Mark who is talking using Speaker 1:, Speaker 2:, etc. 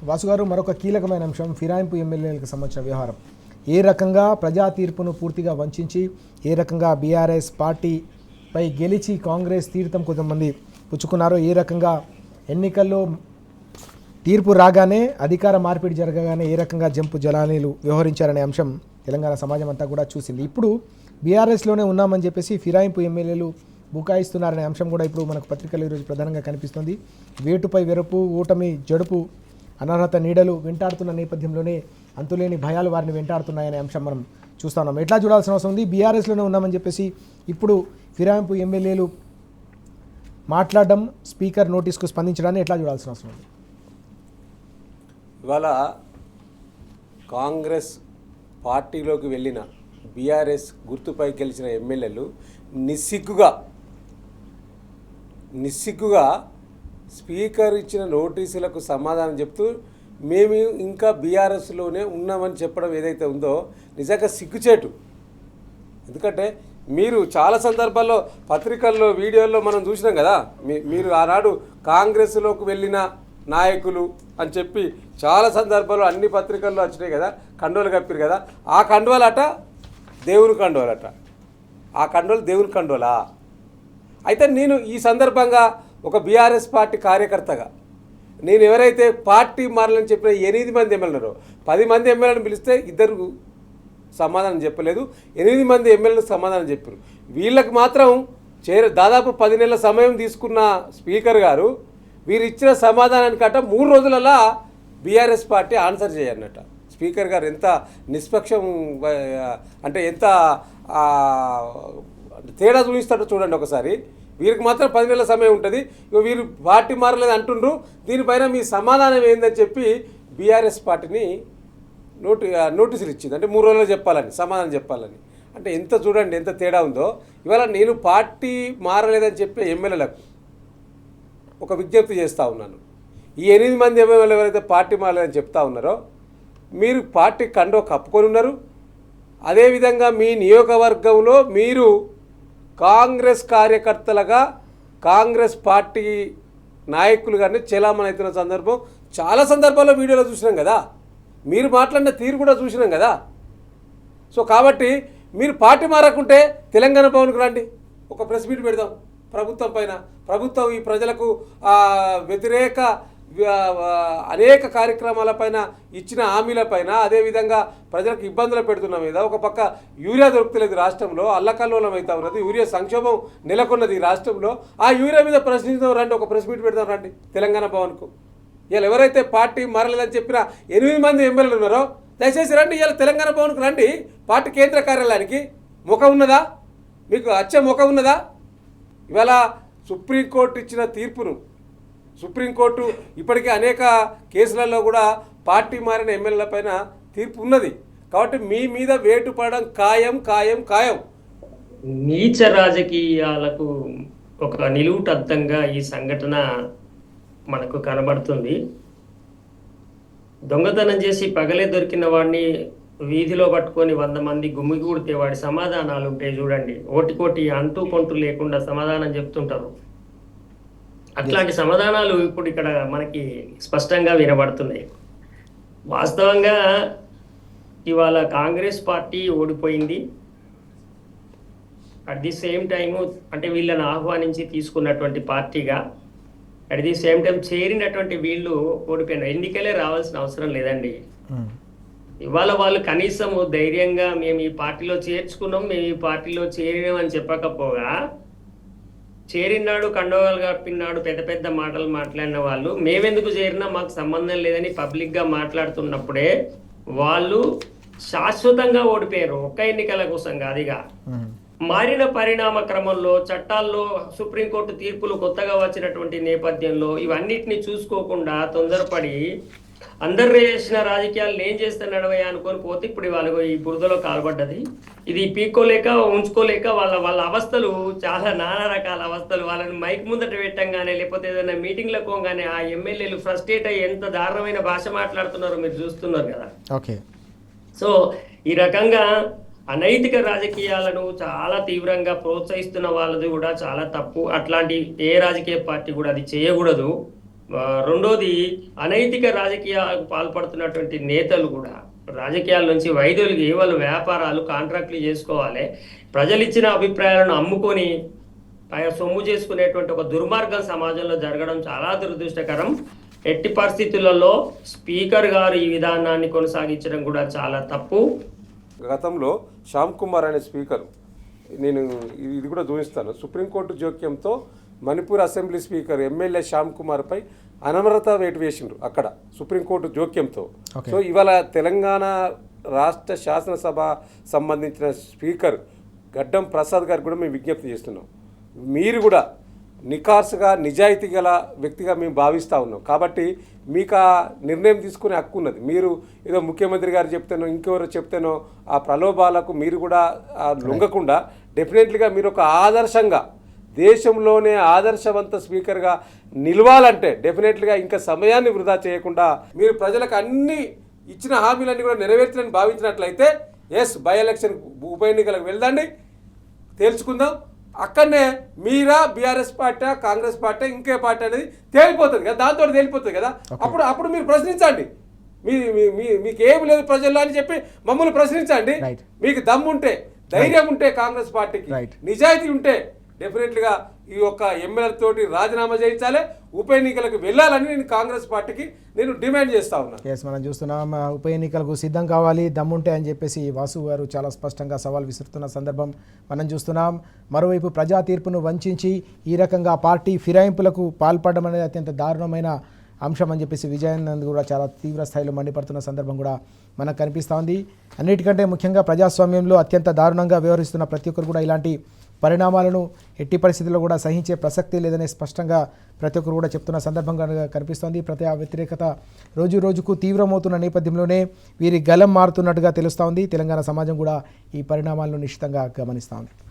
Speaker 1: వాసు గారు, మరొక కీలకమైన అంశం ఫిరాయింపు ఎమ్మెల్యేలకు సంబంధించిన వ్యవహారం. ఏ రకంగా ప్రజా తీర్పును పూర్తిగా వంచి ఏ రకంగా బీఆర్ఎస్ పార్టీపై గెలిచి కాంగ్రెస్ తీర్థం కొంతమంది పుచ్చుకున్నారో, ఏ రకంగా ఎన్నికల్లో తీర్పు రాగానే అధికార మార్పిడి జరగగానే ఏ రకంగా జంపు జలానీలు వ్యవహరించారనే అంశం తెలంగాణ సమాజం అంతా కూడా చూసింది. ఇప్పుడు బీఆర్ఎస్లోనే ఉన్నామని చెప్పేసి ఫిరాయింపు ఎమ్మెల్యేలు బుకాయిస్తున్నారనే అంశం కూడా ఇప్పుడు మనకు పత్రికలు ఈరోజు ప్రధానంగా కనిపిస్తుంది. వేటుపై వెరపు, ఓటమి జడుపు, అనర్హత నీడలు వెంటాడుతున్న నేపథ్యంలోనే అంతులేని భయాలు వారిని వెంటాడుతున్నాయనే అంశం మనం చూస్తా ఉన్నాం. ఎట్లా చూడాల్సిన అవసరం ఉంది? బీఆర్ఎస్లోనే ఉన్నామని చెప్పేసి ఇప్పుడు ఫిరాయింపు ఎమ్మెల్యేలు మాట్లాడడం, స్పీకర్ నోటీస్కు స్పందించడాన్ని ఎట్లా చూడాల్సిన అవసరం ఉంది?
Speaker 2: ఇవాళ కాంగ్రెస్ పార్టీలోకి వెళ్ళిన బీఆర్ఎస్ గుర్తుపై గెలిచిన ఎమ్మెల్యేలు నిస్సిగ్గుగా స్పీకర్ ఇచ్చిన నోటీసులకు సమాధానం చెప్తూ మేము ఇంకా బీఆర్ఎస్లోనే ఉన్నామని చెప్పడం ఏదైతే ఉందో నిజంగా సిగ్గుచేటు. ఎందుకంటే మీరు చాలా సందర్భాల్లో పత్రికల్లో, వీడియోల్లో మనం చూసినాం కదా. మీరు ఆనాడు కాంగ్రెస్లోకి వెళ్ళిన నాయకులు అని చెప్పి చాలా సందర్భాల్లో అన్ని పత్రికల్లో వచ్చినాయి కదా, కండువలు కప్పారు కదా. ఆ కండువలట దేవుని కండువలట, ఆ కండువలు దేవుని కండువలా? అయితే నేను ఈ సందర్భంగా ఒక బీఆర్ఎస్ పార్టీ కార్యకర్తగా నేను ఎవరైతే పార్టీ మారాలని చెప్పిన 8 మంది ఎమ్మెల్యేలు, 10 మంది ఎమ్మెల్యేలను పిలిస్తే 2 సమాధానం చెప్పలేదు, 8 మంది ఎమ్మెల్యేలు సమాధానం చెప్పారు. వీళ్ళకి మాత్రం దాదాపు 10 నెలల సమయం తీసుకున్న స్పీకర్ గారు వీరు ఇచ్చిన సమాధానానికట 3 రోజులలో బీఆర్ఎస్ పార్టీ ఆన్సర్ చేయన్నట. స్పీకర్ గారు ఎంత నిష్పక్షం, అంటే ఎంత తేడా చూపిస్తాడో చూడండి ఒకసారి. వీరికి మాత్రం 10 నెలల సమయం ఉంటుంది, వీరు పార్టీ మారలేదు అంటుండ్రు, దీనిపైన మీ సమాధానం ఏందని చెప్పి బీఆర్ఎస్ పార్టీని నోటీసులు ఇచ్చింది. అంటే 3 రోజుల్లో చెప్పాలని, సమాధానం చెప్పాలని. అంటే ఎంత చూడండి ఎంత తేడా ఉందో. ఇవాళ నేను పార్టీ మారలేదని చెప్పే ఎమ్మెల్యేలకు ఒక విజ్ఞప్తి చేస్తూ ఉన్నాను. ఈ 8 మంది ఎమ్మెల్యేలు ఎవరైతే పార్టీ మారలేదని చెప్తా ఉన్నారో, మీరు పార్టీ కండో కప్పుకొని ఉన్నారు. అదేవిధంగా మీ నియోజకవర్గంలో మీరు కాంగ్రెస్ కార్యకర్తలుగా కాంగ్రెస్ పార్టీ నాయకులుగానే చెలామణి అవుతున్న సందర్భం చాలా సందర్భాల్లో వీడియోలో చూసినాం కదా. మీరు మాట్లాడిన తీరు కూడా చూసినాం కదా. సో కాబట్టి మీరు పార్టీ మారకుంటే తెలంగాణ భవన్కు రండి, ఒక ప్రెస్ మీట్ పెడదాం ప్రభుత్వం పైన. ప్రభుత్వం ఈ ప్రజలకు వ్యతిరేక అనేక కార్యక్రమాలపైన ఇచ్చిన హామీలపైన, అదేవిధంగా ప్రజలకు ఇబ్బందులు పెడుతున్న మీద, ఒక పక్క యూరియా దొరుకుతలేదు రాష్ట్రంలో, అల్లకల్లోలం అవుతా ఉన్నది, యూరియా సంక్షోభం నెలకొన్నది ఈ రాష్ట్రంలో. ఆ యూరియా మీద ప్రశ్నించడం రండి, ఒక ప్రెస్ మీట్ పెడదాం రండి తెలంగాణ భవన్కు. ఇలా ఎవరైతే పార్టీ మారలేదని చెప్పిన 8 మంది ఎమ్మెల్యేలు ఉన్నారో దయచేసి రండి, ఇలా తెలంగాణ భవన్కు రండి. పార్టీ కేంద్ర కార్యాలయానికి ముఖం ఉన్నదా? మీకు అచ్చే ముఖం ఉన్నదా? ఇవాళ సుప్రీంకోర్టు ఇచ్చిన తీర్పును, సుప్రీంకోర్టు ఇప్పటికే అనేక కేసులలో కూడా పార్టీ మారిన ఎమ్మెల్యేల పైన తీర్పు ఉన్నది. కాబట్టి మీ మీద వేటు పడడం ఖాయం ఖాయం ఖాయం.
Speaker 3: నీచ రాజకీయాలకు ఒక నిలువుటద్దంగా ఈ సంఘటన మనకు కనబడుతుంది. దొంగతనం చేసి పగలే దొరికిన వాడిని వీధిలో పట్టుకొని 100 మంది గుమిగూడితే వాడి సమాధానాలు ఉంటాయి చూడండి. ఓటికోటి అంతు కొంటూ లేకుండా సమాధానం చెప్తుంటారు. అట్లాంటి సమాధానాలు ఇప్పుడు ఇక్కడ మనకి స్పష్టంగా వినబడుతున్నాయి. వాస్తవంగా ఇవాళ కాంగ్రెస్ పార్టీ ఓడిపోయింది. అట్ ది సేమ్ టైము అంటే వీళ్ళని ఆహ్వానించి తీసుకున్నటువంటి పార్టీగా, అట్ ది సేమ్ టైం చేరినటువంటి వీళ్ళు ఓడిపోయినారు. ఎన్నికలే రావాల్సిన అవసరం లేదండి. ఇవాళ వాళ్ళు కనీసం ధైర్యంగా మేము ఈ పార్టీలో చేర్చుకున్నాం, మేము ఈ పార్టీలో చేరినామని చెప్పకపోగా, చేరినాడు కండోగాలు కప్పినాడు పెద్ద పెద్ద మాటలు మాట్లాడిన వాళ్ళు మేమెందుకు చేరినా మాకు సంబంధం లేదని పబ్లిక్గా మాట్లాడుతున్నప్పుడే వాళ్ళు శాశ్వతంగా ఓడిపోయారు. ఒక్క ఎన్నికల కోసం కాదుగా. మారిన పరిణామ క్రమంలో చట్టాల్లో సుప్రీంకోర్టు తీర్పులు కొత్తగా వచ్చినటువంటి నేపథ్యంలో ఇవన్నిటిని చూసుకోకుండా తొందరపడి అందరు చేసిన రాజకీయాలు ఏం చేస్తే నడవయ్యా అనుకొని పోతే ఇప్పుడు వాళ్ళకు ఈ బురదలో కాల్పడ్డది. ఇది పీక్కోలేక ఉంచుకోలేక వాళ్ళ అవస్థలు చాలా నానా రకాల అవస్థలు. వాళ్ళని మైక్ ముందట పెట్టంగానే లేకపోతే ఏదైనా మీటింగ్లకు పోగానే ఆ ఎమ్మెల్యేలు ఫ్రస్ట్రేట్ అయ్యి ఎంత దారుణమైన భాష మాట్లాడుతున్నారో మీరు చూస్తున్నారు కదా.
Speaker 1: ఓకే.
Speaker 3: సో ఈ రకంగా అనైతిక రాజకీయాలను చాలా తీవ్రంగా ప్రోత్సహిస్తున్న వాళ్ళది కూడా చాలా తప్పు. అట్లాంటి ఏ రాజకీయ పార్టీ కూడా అది చేయకూడదు. రెండోది అనైతిక రాజకీయాలకు పాల్పడుతున్నటువంటి నేతలు కూడా రాజకీయాల నుంచి వైదొలిగి వాళ్ళు వ్యాపారాలు కాంట్రాక్టులు చేసుకోవాలి, ప్రజలు ఇచ్చిన అభిప్రాయాలను అమ్ముకొని పైగా సొమ్ము చేసుకునేటువంటి ఒక దుర్మార్గం సమాజంలో జరగడం చాలా దురదృష్టకరం. ఎట్టి పరిస్థితులలో స్పీకర్ గారు ఈ విధానాన్ని కొనసాగించడం కూడా చాలా తప్పు.
Speaker 2: గతంలో శ్యామ్ కుమార్ అనే స్పీకర్, నేను ఇది కూడా చూపిస్తాను, సుప్రీంకోర్టు జోక్యంతో Manipur assembly speaker MLA Shyam కుమార్పై అనవరత వేటు వేసిండ్రు అక్కడ సుప్రీంకోర్టు జోక్యంతో. సో ఇవాళ తెలంగాణ రాష్ట్ర శాసనసభ సంబంధించిన స్పీకర్ గడ్డం ప్రసాద్ గారికి కూడా మేము విజ్ఞప్తి చేస్తున్నాం, మీరు కూడా నికార్సుగా నిజాయితీ గల వ్యక్తిగా మేము భావిస్తూ ఉన్నాం. కాబట్టి మీకు ఆ నిర్ణయం తీసుకునే హక్కు ఉన్నది. మీరు ఏదో ముఖ్యమంత్రి గారు చెప్తేనో ఇంకెవరో చెప్తేనో ఆ ప్రలోభాలకు మీరు కూడా లొంగకుండా డెఫినెట్లీగా మీరు ఒక ఆదర్శంగా దేశంలోనే ఆదర్శవంత స్పీకర్గా నిలవాలంటే డెఫినెట్లీగా ఇంకా సమయాన్ని వృధా చేయకుండా మీరు ప్రజలకు అన్ని ఇచ్చిన హామీలన్నీ కూడా నెరవేర్చాలని భావించినట్లయితే ఎస్ బై ఎలక్షన్ ఉప ఎన్నికలకు వెళ్దండి, తేల్చుకుందాం. అక్కడనే మీరా బీఆర్ఎస్ పార్టీ కాంగ్రెస్ పార్టీ ఇంకే పార్టీ అనేది తేలిపోతుంది కదా, దాంతో తేలిపోతుంది కదా. అప్పుడు మీరు ప్రశ్నించండి, మీకు ఏమి లేదు ప్రజల్లో అని చెప్పి మమ్మల్ని ప్రశ్నించండి. మీకు దమ్ముంటే ధైర్యం ఉంటే కాంగ్రెస్ పార్టీకి నిజాయితీ ఉంటే డెఫినెట్లీగా ఈ యొక్క ఎమ్మెల్యే తోటి రాజీనామా చేయించాలి, ఉప ఎన్నికలకు వెళ్ళాలని నేను కాంగ్రెస్ పార్టీకి నేను డిమాండ్ చేస్తా ఉన్నాను.
Speaker 1: ఎస్, మనం చూస్తున్నాం ఉప ఎన్నికలకు సిద్ధం కావాలి దమ్ముంటే అని చెప్పేసి వాసు గారు చాలా స్పష్టంగా సవాల్ విసురుతున్న సందర్భం మనం చూస్తున్నాం. మరోవైపు ప్రజా తీర్పును వంచి ఈ రకంగా పార్టీ ఫిరాయింపులకు పాల్పడడం అనేది అత్యంత దారుణమైన అంశం అని చెప్పేసి విజయానంద్ కూడా చాలా తీవ్ర స్థాయిలో మండిపడుతున్న సందర్భం కూడా మనకు కనిపిస్తూ ఉంది. అన్నిటికంటే ముఖ్యంగా ప్రజాస్వామ్యంలో అత్యంత దారుణంగా వ్యవహరిస్తున్న ప్రతి ఒక్కరు కూడా ఇలాంటి పరిణామాలను ఎట్టి పరిస్థితుల్లో కూడా సహించే ప్రసక్తి లేదనే స్పష్టంగా ప్రతి ఒక్కరు కూడా చెప్తున్న సందర్భంగా కనిపిస్తోంది. ప్రజా వ్యతిరేకత రోజు రోజుకు తీవ్రమవుతున్న నేపథ్యంలోనే వీరి గలం మారుతున్నట్టుగా తెలుస్తోంది. తెలంగాణ సమాజం కూడా ఈ పరిణామాలను నిశ్చితంగా గమనిస్తోంది.